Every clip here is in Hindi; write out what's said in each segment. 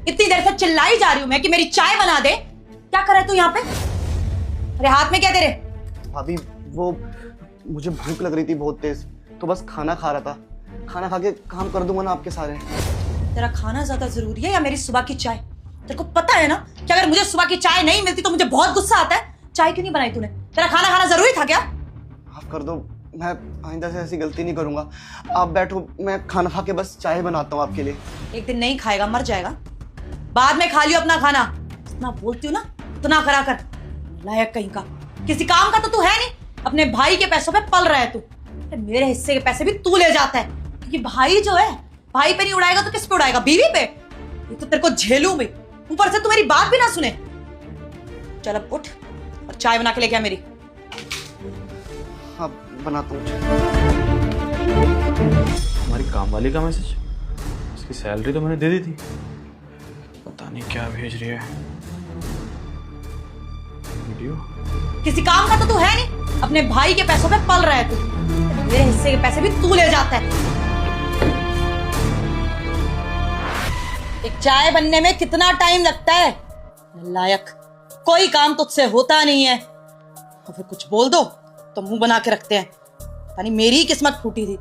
इतनी देर से चिल्लाई जा रही हूं मैं कि मेरी चाय बना दे। क्या कर रहा है तू यहाँ पे? अरे हाथ में क्या तेरे? भाभी वो मुझे भूख लग रही थी बहुत तेज, तो बस खाना खा रहा था। खाना खा के काम कर दूंगा ना आपके सारे। तेरा खाना ज्यादा जरूरी है या मेरी सुबह की चाय? तेरे को पता है ना कि अगर मुझे सुबह की चाय नहीं मिलती तो मुझे बहुत गुस्सा आता है। चाय क्यों नहीं बनाई तूने? तेरा खाना खाना जरूरी था क्या? माफ कर दो, मैं आइंदा से ऐसी गलती नहीं करूंगा। आप बैठो, मैं खाना खा के बस चाय बनाता हूँ आपके लिए। एक दिन नहीं खाएगा, मर जाएगा। बाद में खा लियो अपना खाना। इतना बोलती हूँ ना उतना करा कर। लायक कहीं का, किसी काम का तो तू है नहीं। अपने भाई के पैसों पे पल रहा है तू। मेरे हिस्से के पैसे भी तू ले जाता है, क्योंकि भाई जो है भाई पे नहीं उड़ाएगा तो किस पे उड़ाएगा? बीवी पे। ये तो तेरे को झेलू मैं, ऊपर से तू मेरी बात भी ना सुने। चल अब उठ और चाय बना के लेके आ मेरी। हाँ बनाता हूँ। हमारी काम वाली का मैसेज, इसकी सैलरी तो मैंने दे दी थी, पता नहीं क्या भेज रही है। वीडियो किसी काम का तो तू है नहीं। अपने भाई के पैसों पे पल रहा है तू। मेरे हिस्से के पैसे भी तू ले जाता है। एक चाय बनने में कितना टाइम लगता है? लायक, कोई काम तुझसे होता नहीं है और फिर कुछ बोल दो तो मुंह बना के रखते हैं। पता नहीं मेरी ही किस्मत फूटी थी,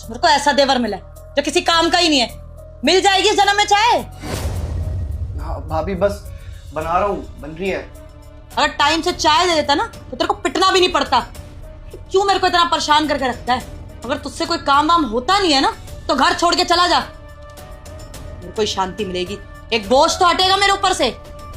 मेरे को ऐसा देवर मिला जो किसी काम का ही नहीं है। मिल जाएगी इस जन्म में चाय। हाँ भाभी बस बना रहा हूँ, बन रही है। अगर टाइम से चाय दे देता ना तो तेरे को पिटना भी नहीं पड़ता। क्यों मेरे को इतना परेशान करके रखता है? अगर तुझसे कोई काम वाम होता नहीं है ना तो घर छोड़ के चला जा, मेरे को शांति मिलेगी। एक बोझ तो हटेगा मेरे ऊपर से।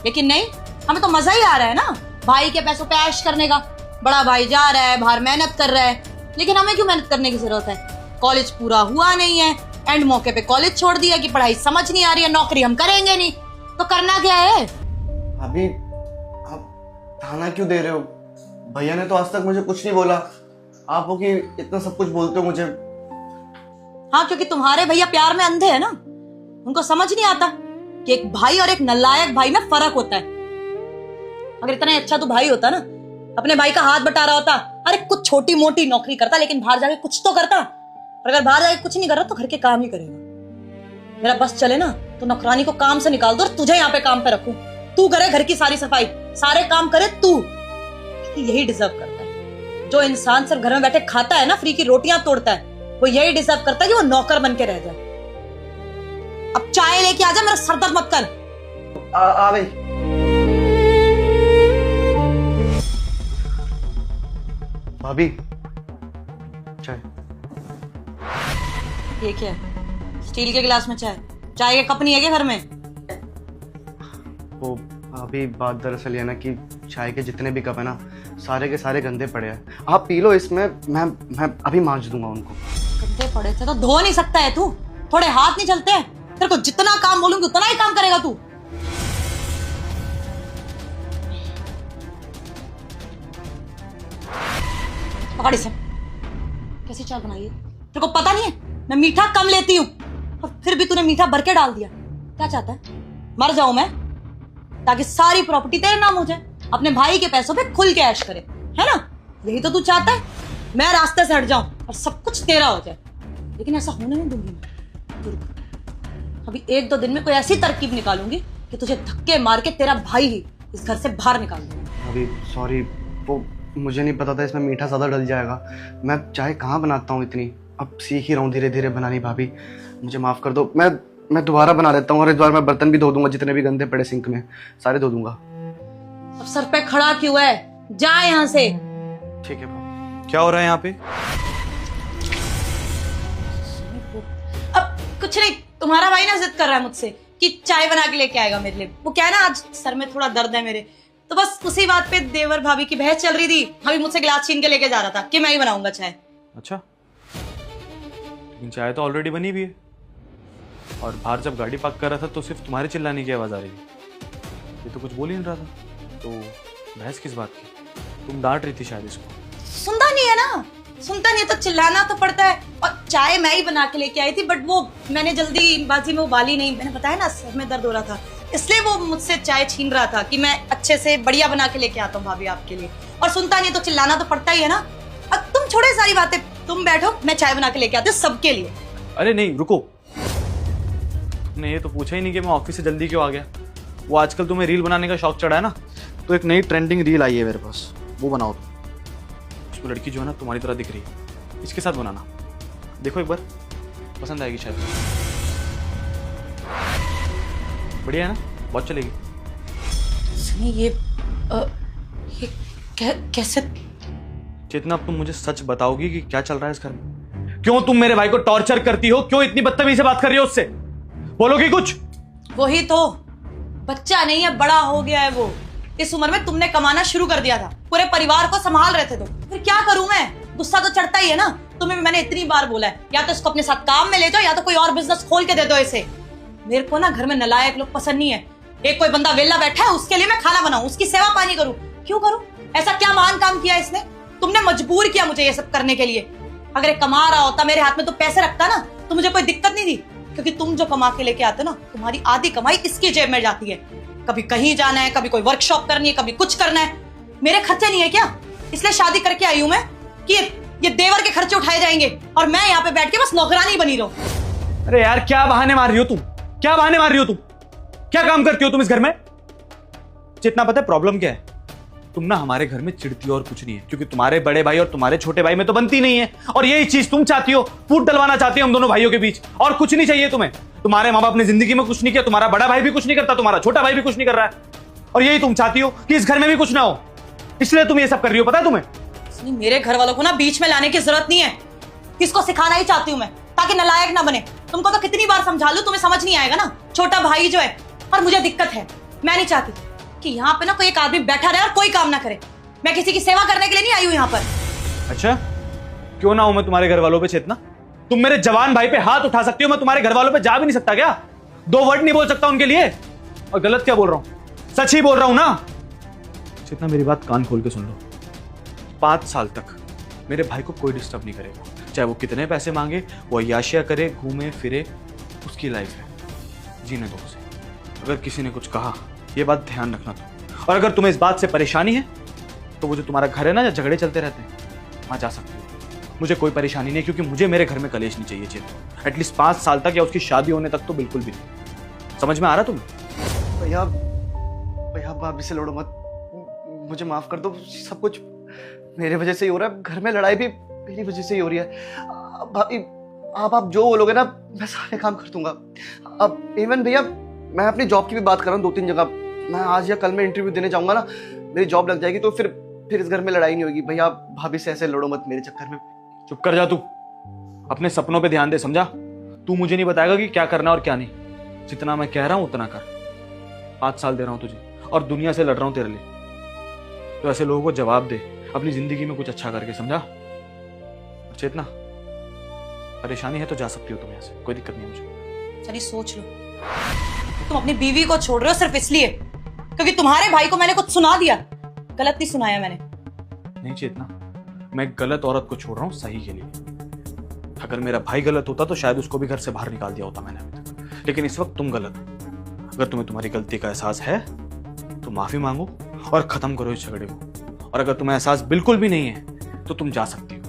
लेकिन नहीं, हमें तो मजा ही आ रहा है ना भाई के पैसों पे ऐश करने का। बड़ा भाई जा रहा है बाहर, मेहनत कर रहा है, लेकिन हमें क्यों मेहनत करने की जरूरत है? कॉलेज पूरा हुआ नहीं है, एंड मौके पे कॉलेज छोड़ दिया कि पढ़ाई समझ नहीं आ रही है, नौकरी हम करेंगे नहीं, तो करना क्या है? भाभी आप ताना क्यों दे रहे हो? भैया ने तो आज तक मुझे कुछ नहीं बोला, आप हो कि इतना सब कुछ बोलते हो मुझे। हाँ, क्योंकि तुम्हारे भैया प्यार में अंधे है ना। उनको समझ नहीं आता कि एक भाई और एक नालायक भाई में फर्क होता है। अगर इतना अच्छा तो भाई होता ना, अपने भाई का हाथ बटा रहा होता, अरे कुछ छोटी मोटी नौकरी करता लेकिन बाहर जाके कुछ तो करता। और अगर बाहर जाके कुछ नहीं कर रहा तो घर के काम ही करेगा। मेरा बस चले ना तो नौकरानी को काम से निकाल दो और तुझे यहाँ पे काम पे रखूं। तू करे घर की सारी सफाई, सारे काम करे तू। यही डिजर्व करता है। जो इंसान सिर्फ घर में बैठे खाता है ना, फ्री की रोटियां तोड़ता है, वो यही डिजर्व करता है कि वो नौकर बन के रह जाए। अब चाय लेके आ जा, मेरा सर दर्द मत कर। आ भाई। भाभी चाय। ये क्या है? स्टील के गिलास में चाय? चाय के कप नहीं है क्या घर में? वो अभी बात दरअसल ये ना कि चाय के जितने भी कप है ना, सारे के सारे गंदे पड़े हैं। आप पी लो इसमें, मैं अभी मांज दूंगा उनको। गंदे पड़े थे तो धो नहीं सकता है तू? थोड़े हाथ नहीं चलते? तेरे को जितना काम बोलूंगी उतना ही काम करेगा तू। पकड़ इसे। कैसी चाय बनाई है? तेरे को पता नहीं है मैं मीठा कम लेती हूँ, और फिर भी तूने मीठा भर के डाल दिया। क्या चाहता है? मर जाऊं मैं ताकि सारी प्रॉपर्टी तेरे नाम हो जाए, अपने भाई के पैसों पे खुल के ऐश करे, है ना? यही तो तू चाहता है। मैं रास्ते से हट जाऊं और सब कुछ तेरा हो जाए, लेकिन ऐसा होने नहीं दूंगी मैं। अभी 1-2 दिन में कोई ऐसी तरकीब निकालूंगी कि तुझे धक्के मार के तेरा भाई ही इस घर से बाहर निकाल दूंगा। अभी सॉरी, वो मुझे नहीं पता था इसमें मीठा ज़्यादा डल जाएगा। मैं चाय कहाँ बनाता हूँ इतनी, अब सीख ही रहा हूँ धीरे धीरे बनानी। भाभी मुझे माफ़ कर दो, मैं दोबारा बना लेता हूँ, और इस बार मैं बर्तन भी धो दूंगा, जितने भी गंदे पड़े सिंक में सारे धो दूंगा। अब सर पे खड़ा क्यों है? जा यहाँ से। ठीक है भाभी। क्या हो रहा है यहाँ पे? अब कुछ नहीं, तुम्हारा भाई ना जिद कर रहा है मुझसे कि चाय बना के लेके आएगा मेरे लिए। वो क्या है ना, आज सर में थोड़ा दर्द है मेरे, तो बस उसी बात पे देवर भाभी की बहस चल रही थी। अभी मुझसे गिलास छीन के लेके जा रहा था कि मैं ही बनाऊंगा चाय। अच्छा, लेकिन चाय तो ऑलरेडी बनी हुई है, और बाहर जब गाड़ी पार्क कर रहा था तो सिर्फ तुम्हारे चिल्लाने की आवाज़ आ रही थी। ये तो कुछ बोल ही नहीं रहा था, तो बहस किस बात की? तुम डांट रही थी शायद इसको। सुनता नहीं है ना, सुनता नहीं तो चिल्लाना तो पड़ता है। और चाय मैं ही बना के लेके आई थी, बट वो मैंने जल्दीबाजी में उबाली नहीं। मैंने बताया ना सर में दर्द हो रहा था, इसलिए वो मुझसे चाय छीन रहा था कि मैं अच्छे से बढ़िया बना के लेके आता हूँ भाभी आपके लिए। और सुनता नहीं तो चिल्लाना तो पड़ता ही है ना। अब तुम छोड़े सारी बातें, तुम बैठो, मैं चाय बना के लेके आती हूँ सबके लिए। अरे नहीं, रुको। तुमने ये तो पूछा ही नहीं कि मैं ऑफिस से जल्दी क्यों आ गया। वो आजकल तुम्हें रील बनाने का शौक चढ़ा है ना, तो एक नई ट्रेंडिंग रील आई है मेरे पास, वो बनाओ तुम। उसमें लड़की जो है ना तुम्हारी तरह दिख रही है, इसके साथ बनाना, देखो एक बार, पसंद आएगी शायद। बढ़िया है ना, बहुत चलेगी। सनी ये कैसे? चेतना, अब तुम मुझे सच बताओगी कि क्या चल रहा है इस घर में? क्यों तुम मेरे भाई को टॉर्चर करती हो? क्यों इतनी बदतमीजी से बात कर रही हो उससे? बोलोगी कुछ? वही तो, बच्चा नहीं है, बड़ा हो गया है वो। इस उम्र में तुमने कमाना शुरू कर दिया था, पूरे परिवार को संभाल रहे थे, तो फिर क्या करूं मैं? गुस्सा तो चढ़ता ही है ना। तुम्हें भी मैंने इतनी बार बोला है, या तो इसको अपने साथ काम में ले जाओ, या तो कोई और बिजनेस खोल के दे दो इसे। मेरे को ना घर में नालायक लोग पसंद नहीं है। एक कोई बंदा वेला बैठा है, उसके लिए मैं खाना बनाऊं, उसकी सेवा पानी करूं। क्यों करूं? ऐसा क्या महान काम किया इसने? तुमने मजबूर किया मुझे ये सब करने के लिए। अगर ये कमा रहा होता, मेरे हाथ में तो पैसे रखता ना, तो मुझे कोई दिक्कत नहीं थी। क्योंकि तुम जो कमा के लेके आते हो ना, तुम्हारी आधी कमाई इसकी जेब में जाती है। कभी कहीं जाना है, कभी कोई वर्कशॉप करनी है, कभी कुछ करना है। मेरे खर्चे नहीं है क्या? इसलिए शादी करके आई हूं मैं कि ये देवर के खर्चे उठाए जाएंगे और मैं यहाँ पे बैठ के बस नौकरानी बनी रहूं। अरे यार, क्या बहाने मार रही हो तुम? क्या बहाने मार रही हो तुम? क्या काम करती हो तुम इस घर में? जितना पता है प्रॉब्लम क्या है? तुम ना हमारे घर में चिढ़ती हो और कुछ नहीं है, क्योंकि तुम्हारे बड़े भाई और तुम्हारे छोटे भाई में तो बनती नहीं है, और यही चीज तुम चाहती हो, फूट डलवाना चाहती हो हम दोनों भाइयों के बीच, और कुछ नहीं चाहिए तुम्हें। तुम्हारे माँ बाप ने जिंदगी में कुछ नहीं किया, तुम्हारा बड़ा भाई भी कुछ नहीं करता, तुम्हारा छोटा भाई भी कुछ नहीं कर रहा है, और यही तुम चाहती हो कि इस घर में भी कुछ ना हो, इसलिए तुम ये सब कर रही हो। पता है तुम्हें? मेरे घर वालों को ना बीच में लाने की जरूरत नहीं है। किसको सिखाना ही चाहती हूँ मैं, ताकि नालायक ना बने। तुमको तो कितनी बार समझा लूं, तुम्हें समझ नहीं आएगा ना। छोटा भाई जो है, और मुझे दिक्कत है। मैं नहीं चाहती कि यहाँ पे ना कोई एक आदमी बैठा रहे और कोई काम ना करे। मैं किसी की सेवा करने के लिए नहीं आई हूँ यहाँ पर। अच्छा, क्यों ना हूं मैं तुम्हारे घर वालों पे चेतना? तुम मेरे जवान भाई पे हाथ उठा सकती हो, मैं तुम्हारे घर वालों पे जा भी नहीं सकता क्या? 2 वर्ड नहीं बोल सकता उनके लिए? और गलत क्या बोल रहा हूं? सच ही बोल रहा हूं ना? चेतना, मेरी बात कान खोल के सुन लो। 5 साल तक मेरे भाई को कोई डिस्टर्ब नहीं करेगा, चाहे वो कितने पैसे मांगे, वो अय्याशिया करे, घूमे फिरे, उसकी लाइफ है, जीने दो उसे। अगर किसी ने कुछ कहा, ये बात ध्यान रखना तुम। और अगर तुम्हें इस बात से परेशानी है, तो वो जो तुम्हारा घर है ना, जहाँ झगड़े चलते रहते हैं, वहां जा सकती हो। मुझे कोई परेशानी नहीं है, क्योंकि मुझे मेरे घर में कलेश नहीं चाहिए चेतना। एटलीस्ट 5 साल तक, या उसकी शादी होने तक तो बिल्कुल भी नहीं। समझ में आ रहा तुम्हें? भैया भैया, भाभी से लड़ो मत, मुझे माफ कर दो। सब कुछ मेरे वजह से ही हो रहा है, घर में लड़ाई भी मेरी वजह से ही हो रही है। भाभी, आप जो बोलोगे ना, मैं सारे काम कर दूंगा। अब इवन भैया, मैं अपनी जॉब की भी बात कर रहा हूँ 2-3 जगह। मैं आज या कल में इंटरव्यू देने जाऊंगा ना, मेरी जॉब लग जाएगी, तो फिर इस घर में लड़ाई नहीं होगी। भैया, भाभी से ऐसे लड़ो मत मेरे चक्कर में। चुप कर जा तू, अपने सपनों पे ध्यान दे, समझा? तू मुझे नहीं बताएगा कि क्या करना और क्या नहीं। जितना मैं कह रहा हूं उतना कर। 5 साल दे रहा हूं तुझे, और दुनिया से लड़ रहा हूं तेरे लिए। तो ऐसे लोगों को जवाब दे, अपनी जिंदगी में कुछ अच्छा करके, समझा? चेतना, परेशानी है तो जा सकती हो तुम यहाँ से, कोई दिक्कत नहीं मुझे। चलिए सोच लो, तुम अपनी बीवी को छोड़ रहे हो सिर्फ इसलिए क्योंकि तुम्हारे भाई को मैंने कुछ सुना दिया। गलत नहीं सुनाया मैंने। नहीं चेतना, मैं गलत औरत को छोड़ रहा हूँ सही के लिए। अगर मेरा भाई गलत होता तो शायद उसको भी घर से बाहर निकाल दिया होता मैंने अभी तक, लेकिन इस वक्त तुम गलत हो। अगर तुम्हें तुम्हारी गलती का एहसास है तो माफी मांगो और खत्म करो इस झगड़े को। और अगर तुम्हें एहसास बिल्कुल भी नहीं है तो तुम जा सकती हो,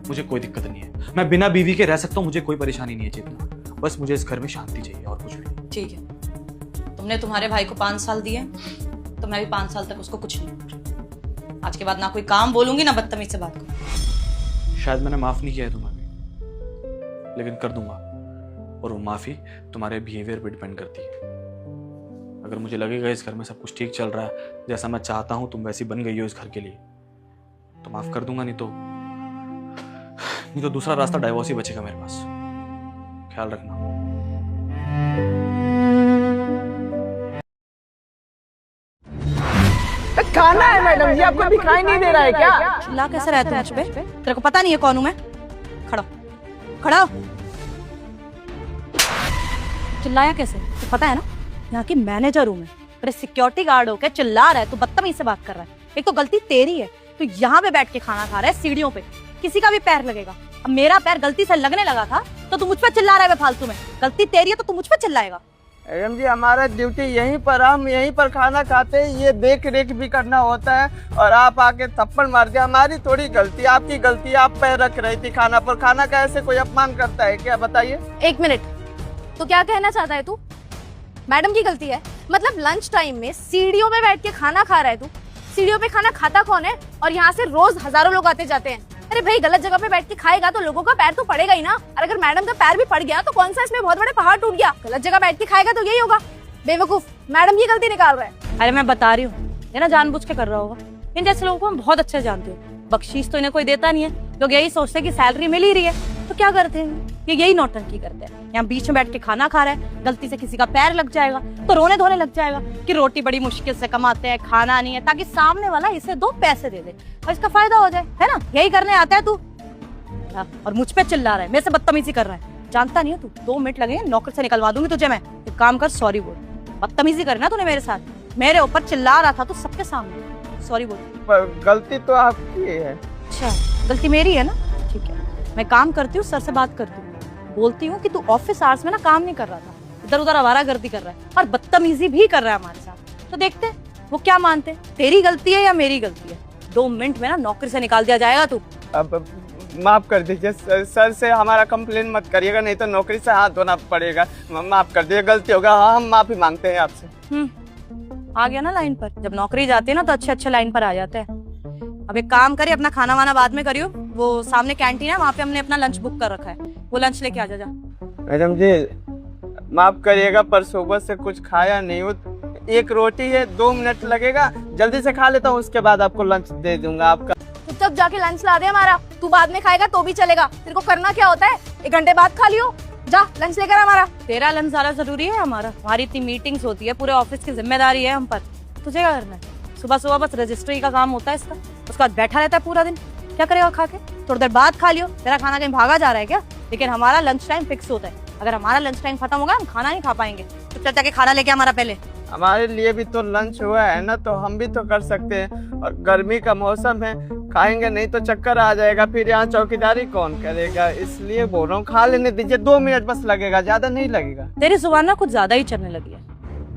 मुझे कोई दिक्कत नहीं है। मैं बिना बीवी के रह सकता हूँ, मुझे कोई परेशानी नहीं है चेतना। बस मुझे इस घर में शांति चाहिए और कुछ भी नहीं। ठीक है, तुमने तुम्हारे भाई को 5 साल दिए, तो मैं भी 5 साल तक उसको कुछ नहीं। आज के बाद ना कोई काम बोलूंगी, ना बदतमीज से बात करूंगी। शायद मैंने माफ नहीं किया है तुम्हें, लेकिन कर दूंगा। और वो माफी तुम्हारे बिहेवियर पे डिपेंड करती है। अगर मुझे लगेगा इस घर में सब कुछ ठीक चल रहा है, जैसा मैं चाहता हूं, तुम वैसी बन गई हो इस घर के लिए, तो माफ कर दूंगा। नहीं तो दूसरा रास्ता डाइवोर्स ही बचेगा मेरे पास। ख्याल रखना। खाना है मैडम जी, आपको दिखाई नहीं दे रहा है क्या? चिल्ला कैसे रहते हो मुझ पे? तेरे को पता नहीं है कौन हूं मैं? खड़ा खड़ा हो। चिल्लाया कैसे? तो पता है ना, यहाँ की मैनेजर हूं मैं। तेरे सिक्योरिटी गार्ड होकर चिल्ला रहा है, तू बदतमीज से बात कर रहा है। एक तो गलती तेरी है, तू यहाँ पे बैठ के खाना खा रहा है सीढ़ियों पे, किसी का भी पैर लगेगा। अब मेरा पैर गलती से लगने लगा था तो तू मुझ पर चिल्ला रहा है फालतू में। गलती तेरी है तो तू मुझ पर चिल्लाएगा। मैडम जी, हमारा ड्यूटी यहीं पर, हम यहीं पर खाना खाते हैं, ये देख रेख भी करना होता है, और आप आके थप्पड़ मार दिया। हमारी थोड़ी गलती, आपकी गलती। आप पैर रख रही थी खाना पर। खाना का ऐसे कोई अपमान करता है क्या? बताइए। 1 मिनट, तो क्या कहना चाहता है तू? मैडम की गलती है। मतलब लंच टाइम में सीढ़ियों पे बैठ के खाना खा रहा है तू। सीढ़ियों पे खाना खाता कौन है? और यहाँ से रोज हजारों लोग आते जाते हैं। अरे भाई, गलत जगह पे बैठ के खाएगा तो लोगों का पैर तो पड़ेगा ही ना। और अगर मैडम का पैर भी पड़ गया तो कौन सा इसमें बहुत बड़े पहाड़ टूट गया? गलत जगह बैठ के खाएगा तो यही होगा। बेवकूफ, मैडम की गलती निकाल रहा है। अरे मैं बता रही हूँ, ये ना जानबूझ के कर रहा होगा। इन जैसे लोगों को मैं बहुत अच्छे जानती हूँ। बख्शीश तो इन्हें कोई देता नहीं है। लोग यही सोचते हैं कि सैलरी मिल ही रही है तो क्या करते हैं, ये यही नौटंकी करते हैं। यहाँ बीच में बैठ के खाना खा रहा है, गलती से किसी का पैर लग जाएगा तो रोने धोने लग जाएगा कि रोटी बड़ी मुश्किल से कमाते हैं, खाना नहीं है, ताकि सामने वाला इसे 2 पैसे दे दे और इसका फायदा हो जाए, है ना? यही करने आता है तू। और मुझ पे चिल्ला रहा है, मेरे से बदतमीजी कर रहा है। जानता नहीं है तू, 2 मिनट लगेंगे, नौकर से निकलवा दूंगी तुझे मैं। एक काम कर, सॉरी बोल। बदतमीजी करना तूने मेरे साथ, मेरे ऊपर चिल्ला रहा था तो सबके सामने। सॉरी बोल। पर गलती तो आपकी है। अच्छा, गलती मेरी है ना? ठीक है, मैं काम करती हूँ, सर से बात करती हूँ, बोलती हूँ कि तू ऑफिस आवर्स में ना काम नहीं कर रहा था, इधर उधर आवारागर्दी कर रहा है और बदतमीजी भी कर रहा है हमारे साथ। तो देखते वो क्या मानते, तेरी गलती है या मेरी गलती है। 2 मिनट में ना नौकरी से निकाल दिया जाएगा तू। अब माफ कर दीजिए सर से हमारा कंप्लेन मत करिएगा, नहीं तो नौकरी से हाथ धोना पड़ेगा। माफ कर दीजिए, गलती होगा। हाँ, हम माफी मांगते हैं आपसे। आ गया ना लाइन पर। जब नौकरी जाते हैं ना तो अच्छे लाइन पर आ जाते हैं। अब एक काम करिए, अपना खाना वाना बाद में करियो। वो सामने कैंटीन है, वहाँ पे हमने अपना लंच बुक कर रखा है, वो लंच लेके आ जा। मैडम जी माफ करिएगा, पर सुबह से कुछ खाया नहीं हूँ। 1 रोटी है, 2 मिनट लगेगा, जल्दी से खा लेता हूँ, उसके बाद आपको लंच दे दूंगा आपका। चुपचाप जाके लंच ला दे हमारा। तू बाद में खाएगा तो भी चलेगा। तेरे को करना क्या होता है? 1 घंटे बाद खा लियो। जा लंच लेकर हमारा। तेरा लंच ज्यादा जरूरी है हमारा? हमारी इतनी मीटिंग्स होती है, पूरे ऑफिस की जिम्मेदारी है हम पर। तुझे क्या करना है? सुबह बस रजिस्ट्री का काम होता है इसका, उसके बाद बैठा रहता है पूरा दिन। क्या करेगा खा के? थोड़ी देर बाद खा लियो। तेरा खाना कहीं भागा जा रहा है क्या? लेकिन हमारा लंच टाइम फिक्स होता है। अगर हमारा लंच टाइम खत्म होगा हम खाना नहीं खा पाएंगे। तो चल जाके खाना लेके हमारा पहले। हमारे लिए भी तो लंच हुआ है ना, तो हम भी तो कर सकते हैं। और गर्मी का मौसम है, खाएंगे नहीं तो चक्कर आ जाएगा, फिर यहाँ चौकीदारी कौन करेगा? इसलिए बोल रहा हूँ, खा लेने दीजिए। 2 मिनट बस लगेगा, ज्यादा नहीं लगेगा। तेरी जुबान ना कुछ ज्यादा ही चलने लगी है।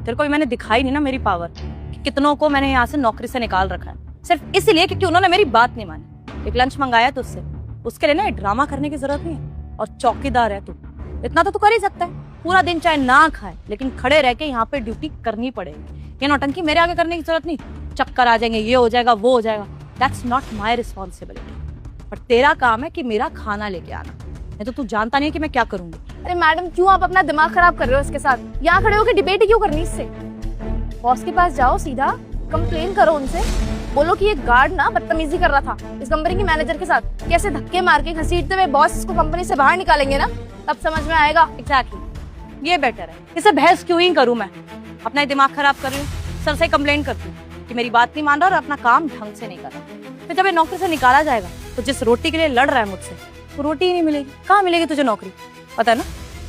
तेरे को भी मैंने दिखाई नहीं ना मेरी पावर, कि कितनों को मैंने यहाँ से नौकरी से निकाल रखा है, सिर्फ इसलिए क्योंकि उन्होंने मेरी बात नहीं मानी। एक लंच मंगाया तुझसे, उसके लिए ना ड्रामा करने की जरूरत नहीं है। और चौकीदार है तू, इतना तो तू कर ही सकता है। पूरा दिन चाहे ना खाए लेकिन खड़े रह के यहाँ पे ड्यूटी करनी पड़ेगी। ये नौटंकी मेरे आगे करने की जरूरत नहीं। चक्कर आ जाएंगे, ये हो जाएगा, वो हो जाएगा। That's not my responsibility. पर तेरा काम है कि मेरा खाना लेके आना, नहीं तो तू जानता नहीं है कि मैं क्या करूंगी। अरे मैडम, क्यों आप अपना दिमाग खराब कर रहे हो इसके साथ? यहाँ खड़े होकर डिबेट क्यों करनी इससे? बॉस के पास जाओ, सीधा कंप्लेन करो उनसे। बोलो कि ये गार्ड ना बदतमीजी कर रहा था इस कंपनी के मैनेजर के साथ। कैसे धक्के मार के घसीटते हुए बॉस इसको कंपनी से बाहर निकालेंगे ना, तब समझ में आएगा। एग्जैक्टली, ये बेटर है। इसे बहस क्यों ही करूं मैं? अपना ही दिमाग खराब कर रही हूँ। सर से कंप्लेंट करती हूँ कि मेरी बात नहीं मान रहा और अपना काम ढंग से नहीं कर रहा। फिर जब ये नौकरी से निकाला जाएगा तो जिस रोटी के लिए लड़ रहा है मुझसे, वो रोटी ही नहीं मिलेगी। कहाँ मिलेगी तुझे नौकरी? पता है ना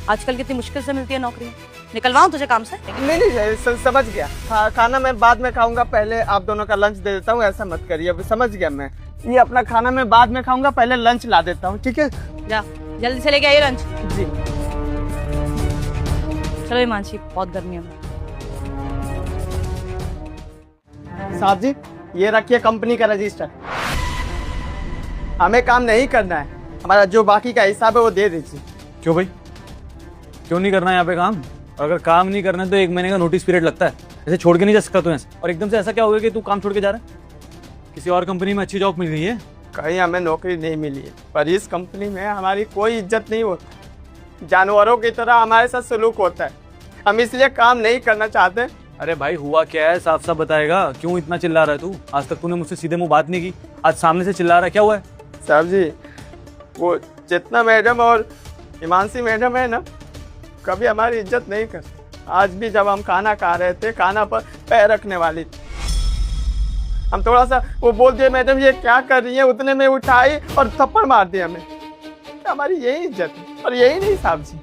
आजकल कितनी मुश्किल से मिलती है नौकरी। निकलवाऊं तुझे काम से? नहीं, समझ गया। खाना मैं बाद में खाऊंगा, पहले आप दोनों का लंच दे देता हूँ। ऐसा मत करिए, अब समझ गया मैं। ये अपना खाना मैं बाद में खाऊंगा, पहले लंच ला देता हूँ, ठीक है? जा जल्दी से लेके आइए लंच। जी। चलो हिमांशी, बहुत गर्मी है। साहब जी, ये रखिए कंपनी का रजिस्टर। हमें काम नहीं करना है, हमारा जो बाकी का हिसाब है वो दे दीजिए। क्यों भाई, क्यों नहीं करना है यहाँ पे काम? और अगर काम नहीं करना है तो 1 महीने का नोटिस पीरियड लगता है। ऐसे छोड़ के नहीं जा सकता तू ऐसे। और एकदम से ऐसा क्या हो गया कि तू काम छोड़ के जा रहा है? किसी और कंपनी में अच्छी जॉब मिल गई है? कहीं हमें नौकरी नहीं मिली है, पर इस कंपनी में हमारी कोई इज्जत नहीं होती। जानवरों की तरह हमारे साथ सलूक होता है। हम इसलिए काम नहीं करना चाहते। अरे भाई, हुआ क्या है? साफ साफ बताएगा। क्यों इतना चिल्ला रहा है तू? आज तक तूने मुझसे सीधे मुंह बात नहीं की, आज सामने से चिल्ला रहा है। क्या हुआ है? साहब जी, वो चेतना मैडम और हिमांशी मैडम है ना, कभी हमारी इज्जत नहीं करते। आज भी जब हम खाना खा रहे थे, खाना पर पैर रखने वाली थी, हम थोड़ा सा वो बोल दिए, मैडम ये क्या कर रही है, उतने में उठाई और थप्पड़ मार दिया हमें। हमारी यही इज्जत है। और यही नहीं साहब जी,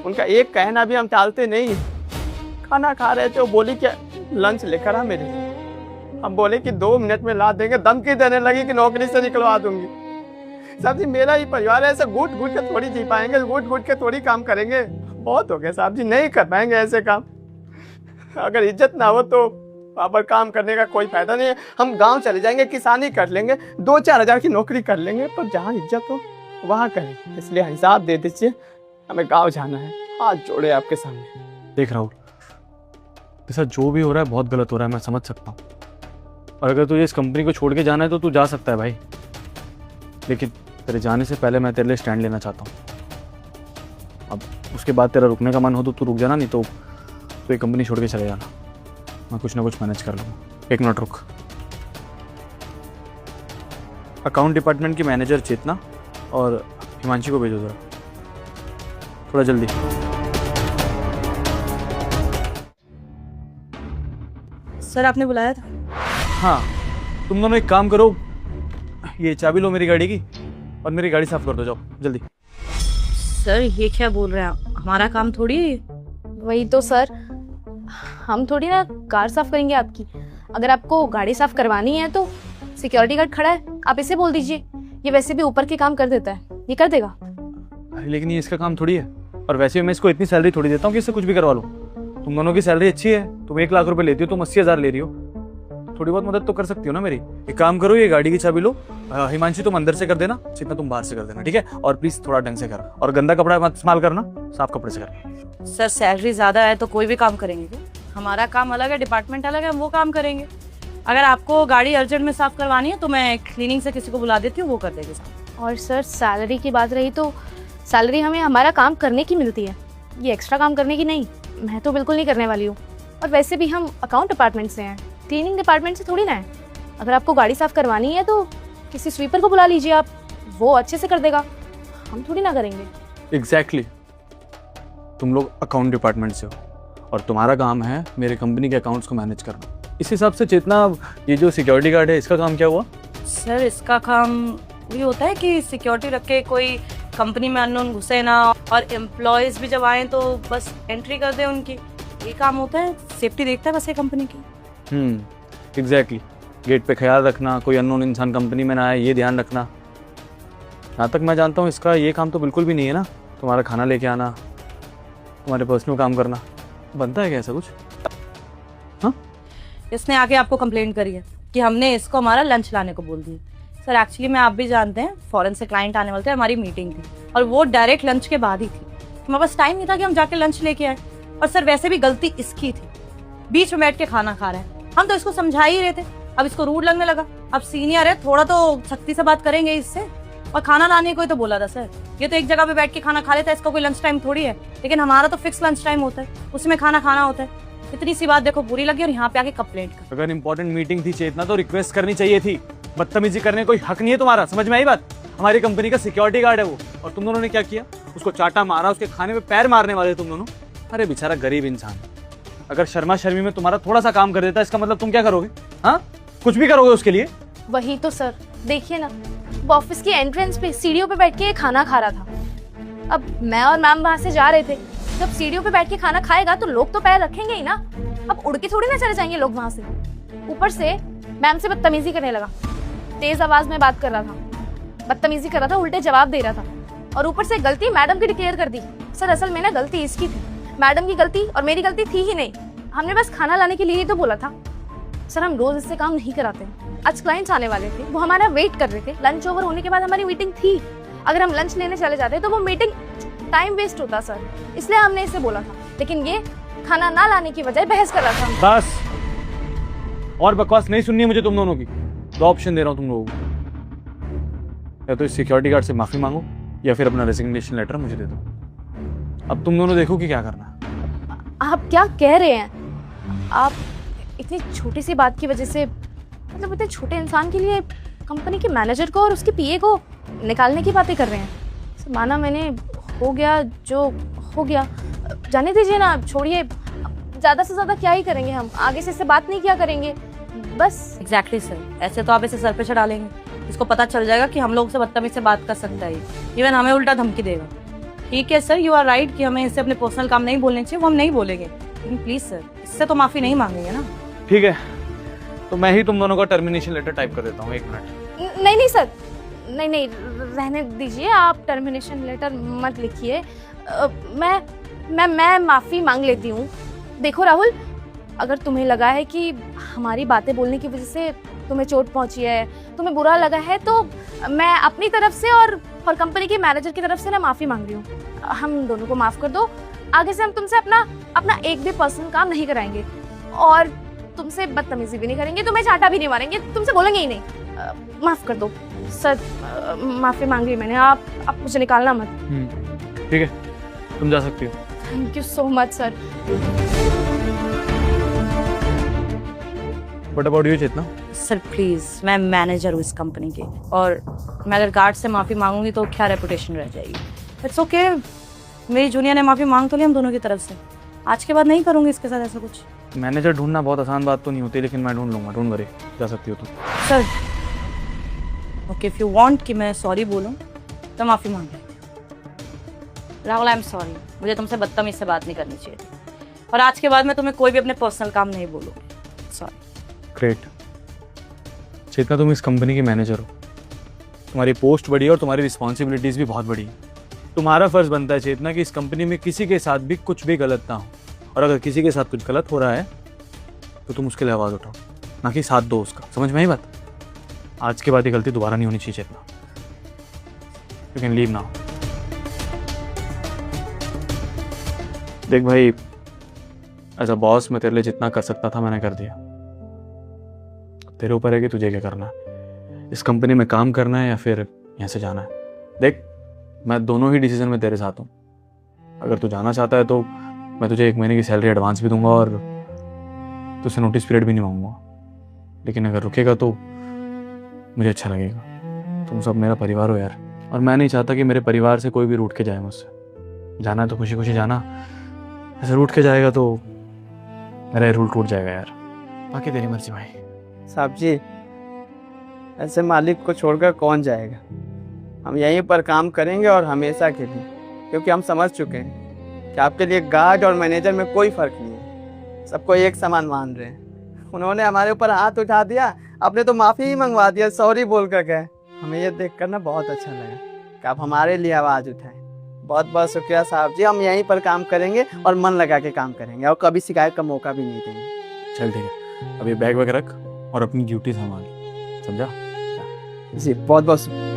उनका एक कहना भी हम टालते नहीं। खाना खा रहे थे, वो बोली कि लंच लेकर आ मेरे। हम बोले कि 2 मिनट में ला देंगे, धमकी देने लगी कि नौकरी से निकलवा दूंगी। साहब जी, मेरा ही परिवार है, ऐसे घूट घूट के थोड़ी जी पाएंगे, घूट घूट के थोड़ी काम करेंगे। बहुत हो गया साहब जी, नहीं कर पाएंगे ऐसे काम। अगर इज्जत ना हो तो वहाँ पर काम करने का कोई फायदा नहीं है। हम गांव चले जाएंगे, किसानी कर लेंगे, 2-4 हज़ार की नौकरी कर लेंगे, पर जहाँ इज्जत हो वहाँ करें। इसलिए हिसाब दे दीजिए, हमें गाँव जाना है। हाथ जोड़े आपके सामने। देख राहुल, तेरे साथ जो भी हो रहा है बहुत गलत हो रहा है, मैं समझ सकता हूँ। और अगर तुझे इस कंपनी को छोड़ के जाना है तो तू जा सकता है भाई, लेकिन तेरे जाने से पहले मैं तेरे लिए स्टैंड लेना चाहता हूँ। अब उसके बाद तेरा रुकने का मन हो तो तू रुक जाना, नहीं तो ये कंपनी छोड़ के चले जाना। मैं कुछ ना कुछ मैनेज कर लूँगा। एक मिनट रुक। अकाउंट डिपार्टमेंट की मैनेजर चेतना और हिमांशी को भेजो ज़रा, थोड़ा जल्दी। सर आपने बुलाया था? हाँ, तुम दोनों एक काम करो, ये चाबी लो मेरी गाड़ी की और मेरी गाड़ी साफ कर दो, जाओ जल्दी। सर ये क्या बोल रहे हैं आप? हमारा काम थोड़ी है ये। वही तो सर, हम थोड़ी ना कार साफ करेंगे आपकी। अगर आपको गाड़ी साफ करवानी है तो सिक्योरिटी गार्ड खड़ा है, आप इसे बोल दीजिए। ये वैसे भी ऊपर के काम कर देता है, ये कर देगा। अरे लेकिन ये इसका काम थोड़ी है, और वैसे भी मैं इसको इतनी सैलरी थोड़ी देता हूँ कि इससे कुछ भी करवा लूँ। तुम दोनों की सैलरी अच्छी है, तुम 1 लाख रुपए लेती हो, तुम 80,000 ले रही हो, थोड़ी बहुत मदद तो कर सकती हो ना मेरी। एक काम करो, ये गाड़ी की चाबी लो। हिमांशी तुम अंदर से कर देना, चेतना तुम बाहर से कर देना, ठीक है? और प्लीज थोड़ा ढंग से कर, और गंदा कपड़ा मत इस्तेमाल करना, साफ कपड़े से कर। सर सैलरी ज्यादा है तो कोई भी काम करेंगे क्या? हमारा काम अलग है, डिपार्टमेंट अलग है, हम वो काम करेंगे। अगर आपको गाड़ी अर्जेंट में साफ करवानी है तो मैं क्लीनिंग से किसी को बुला देती हूँ, वो कर देगी साफ। और सर सैलरी की बात रही तो सैलरी हमें हमारा काम करने की मिलती है, ये एक्स्ट्रा काम करने की नहीं। मैं तो बिल्कुल नहीं करने वाली हूँ। और वैसे भी हम अकाउंट डिपार्टमेंट से हैं, क्लीनिंग डिपार्टमेंट से थोड़ी ना है। अगर आपको गाड़ी साफ करवानी है तो किसी स्वीपर को बुला लीजिए आप, वो अच्छे से कर देगा, हम थोड़ी ना करेंगे। एग्जैक्टली, तुम लोग अकाउंट डिपार्टमेंट से हो और तुम्हारा काम है मेरे कंपनी के अकाउंट्स को मैनेज करना। इस हिसाब से चेतना, ये जो सिक्योरिटी गार्ड है, इसका काम क्या हुआ? सर इसका काम ये होता है कि सिक्योरिटी रख के कोई कंपनी में अननोन घुसे ना, और एम्प्लॉयज भी जब आए तो बस एंट्री कर दे उनकी, ये काम होता है। सेफ्टी देखता है बस ये कंपनी की। एग्जैक्टली, गेट पे ख्याल रखना, कोई अननोन इंसान कंपनी में ना आए, ये ध्यान रखना। जहाँ तक मैं जानता हूँ इसका ये काम तो बिल्कुल भी नहीं है ना, तुम्हारा खाना लेके आना, तुम्हारे पर्सनल काम करना। बनता है क्या ऐसा कुछ? हाँ, इसने आके आपको कंप्लेंट करी है कि हमने इसको हमारा लंच लाने को बोल दिया। सर एक्चुअली मैं, आप भी जानते हैं, फॉरेन से क्लाइंट आने वाले थे, हमारी मीटिंग थी और वो डायरेक्ट लंच के बाद ही थी। हमारे पास टाइम नहीं था कि हम जाके लंच लेके आए। और सर वैसे भी गलती इसकी थी, बीच में बैठ के खाना खा रहे हैं। हम तो इसको समझा ही रहे थे, अब इसको रूड लगने लगा। अब सीनियर है, थोड़ा तो सख्ती से बात करेंगे इससे। और खाना लाने को ही तो बोला था सर, ये तो एक जगह पे बैठ के खाना खा लेता है, इसका कोई लंच टाइम थोड़ी है। लेकिन हमारा तो फिक्स लंच टाइम होता है, उसमें खाना खाना होता है। इतनी सी बात देखो बुरी लगी और यहाँ पे आके कंप्लेंट कर। अगर इंपॉर्टेंट मीटिंग थी चेतना तो रिक्वेस्ट करनी चाहिए थी, बदतमीजी करने कोई हक नहीं है तुम्हारा। समझ में आई बात? हमारी कंपनी का सिक्योरिटी गार्ड है वो, और तुम दोनों ने क्या किया? उसको चाटा मारा, उसके खाने में पैर मारने वाले तुम दोनों। अरे बेचारा गरीब इंसान, अगर शर्मा शर्मी में तुम्हारा थोड़ा सा काम कर देता, इसका मतलब तुम क्या करोगे? हाँ, कुछ भी करोगे उसके लिए? वही तो सर, देखिए ना, वो ऑफिस की एंट्रेंस पे सीढ़ियों पे बैठ के खाना खा रहा था। अब मैं और मैम वहां से जा रहे थे, जब सीढ़ियों पे बैठ के खाना खाएगा तो लोग तो पैर रखेंगे ही ना। अब उड़ के थोड़ी ना चले जाएंगे लोग वहां से। ऊपर से मैम से बदतमीजी करने लगा, तेज आवाज में बात कर रहा था, बदतमीजी कर रहा था, उल्टे जवाब दे रहा था। और ऊपर से गलती मैडम की डिक्लेयर कर दी। सर असल में ना गलती इसकी थी, मैडम की गलती और मेरी गलती थी ही नहीं। हमने बस खाना लाने के लिए ही तो बोला था। सर हम रोज इससे काम नहीं कराते। आज क्लाइंट्स आने वाले थे, वो हमारा वेट कर रहे थे। लंच ओवर होने के बाद हमारी मीटिंग थी। अगर हम लंच लेने चले जाते तो वो मीटिंग टाइम वेस्ट होता सर, इसलिए हमने इसे बोला था। लेकिन ये खाना ना लाने की बजाय बहस कर रहा था। बस, और बकवास नहीं सुननी है मुझे तुम दोनों की। 2 ऑप्शन दे रहा हूँ तुम लोगों को, या तो इस सिक्योरिटी गार्ड से माफी मांगो या फिर अपना रेजिग्नेशन लेटर मुझे दे दो। अब तुम दोनों देखो कि क्या करना। आप क्या कह रहे हैं? आप इतनी छोटी सी बात की वजह से, मतलब इतने छोटे इंसान के लिए कंपनी के मैनेजर को और उसके पीए को निकालने की बातें कर रहे हैं। माना मैंने, हो गया जो हो गया, जाने दीजिए ना, छोड़िए। ज़्यादा से ज़्यादा क्या ही करेंगे हम, आगे से इससे बात नहीं किया करेंगे बस। एग्जैक्टली सर, ऐसे तो आप इसे सर पे चढ़ा लेंगे, इसको पता चल जाएगा कि हम लोग से बदतमीज से बात कर सकता है, इवन हमें उल्टा धमकी देगा। ठीक है सर, यू आर राइट कि हमें इससे अपने पर्सनल काम नहीं बोलने चाहिए, वो हम नहीं बोलेंगे। लेकिन प्लीज सर, इससे तो माफी नहीं मांगेंगे ना। ठीक है, तो मैं ही तुम दोनों का टर्मिनेशन लेटर टाइप कर देता हूँ। 1 मिनट। नहीं सर, नहीं रहने दीजिए, आप टर्मिनेशन लेटर मत लिखिए। मैं माफ़ी मांग लेती हूँ। देखो राहुल, अगर तुम्हें लगा है कि हमारी बातें बोलने की वजह से तुम्हें चोट पहुंची है, तुम्हें बुरा लगा है, तो मैं अपनी तरफ से और कंपनी के मैनेजर की तरफ से ना माफ़ी मांग रही हूँ। हम दोनों को माफ़ कर दो। आगे से हम तुमसे अपना एक भी पर्सनल काम नहीं कराएंगे। और तुमसे बदतमीजी भी नहीं करेंगे, तुम्हें चांटा भी नहीं मारेंगे, तुमसे बोलेंगे ही नहीं। माफ कर दो सर, माफी मांग ली मैंने, आप मुझे निकालना मत। ठीक है, तुम जा सकती हो। Thank you so much sir. What about you Chetna? Sir please, मैं मैनेजर हूँ इस कंपनी की, और मैं अगर गार्ड से माफी मांगूंगी तो क्या रेपुटेशन रह जाएगी। इट्स ओके, मेरी जूनियर ने माफी मांग तो ली हम दोनों की तरफ से, आज के बाद नहीं करूंगी इसके साथ ऐसा कुछ। मैनेजर ढूंढना बहुत आसान बात तो नहीं होती, लेकिन मैं ढूंढ लूंगा, डोंट वरी, जा सकती हो तुम। Sir okay, if you want कि मैं सॉरी बोलूं तो माफी मांग लेती हूं। राहुल, आई एम सॉरी, मुझे तुमसे बदतमीज से बात नहीं करनी चाहिए थी, और आज के बाद मैं तुम्हें कोई भी अपने पर्सनल काम नहीं बोलूंगी। सॉरी। ग्रेट। चेतना, तुम इस कंपनी की मैनेजर हो, तुम्हारी पोस्ट बड़ी है और तुम्हारी रिस्पॉन्सिबिलिटीज भी बहुत बड़ी है। तुम्हारा फर्ज बनता है चेतना कि इस कंपनी में किसी के साथ भी कुछ भी गलत ना हो, और अगर किसी के साथ कुछ गलत हो रहा है तो तुम उसके लिए आवाज़ उठाओ, ना कि साथ दो उसका। समझ में आई बात? आज के बाद ये गलती दोबारा नहीं होनी चाहिए Chetna. You can leave now. देख भाई, एज अ बॉस मैं तेरे लिए जितना कर सकता था मैंने कर दिया। तेरे ऊपर है कि तुझे क्या करना है, इस कंपनी में काम करना है या फिर यहाँ से जाना है। देख, मैं दोनों ही डिसीजन में तेरे साथ हूँ। अगर तू जाना चाहता है तो मैं तुझे 1 महीने की सैलरी एडवांस भी दूंगा और तुझसे नोटिस पीरियड भी नहीं मांगूंगा। लेकिन अगर रुकेगा तो मुझे अच्छा लगेगा। तुम सब मेरा परिवार हो यार, और मैं नहीं चाहता कि मेरे परिवार से कोई भी रूठ के जाए मुझसे। जाना है तो खुशी खुशी जाना, ऐसे रूठ के जाएगा तो मेरा रूल टूट जाएगा यार। बाकी तेरी मर्जी भाई। साहब जी, ऐसे मालिक को छोड़कर कौन जाएगा। हम यहीं पर काम करेंगे और हमेशा के लिए, क्योंकि हम समझ चुके हैं कि आपके लिए गार्ड और मैनेजर में कोई फर्क नहीं है, सबको एक समान मान रहे हैं। उन्होंने हमारे ऊपर हाथ उठा दिया, आपने तो माफ़ी ही मंगवा दिया, सॉरी बोल कर गए। हमें ये देख कर ना बहुत अच्छा लगा कि आप हमारे लिए आवाज़ उठाएं। बहुत बहुत शुक्रिया साहब जी, हम यहीं पर काम करेंगे और मन लगा के काम करेंगे और कभी शिकायत का मौका भी नहीं देंगे। चल ठीक है, अभी बैग वैग रख और अपनी ड्यूटी संभाल, समझा? जी बहुत बहुत शुक्रिया।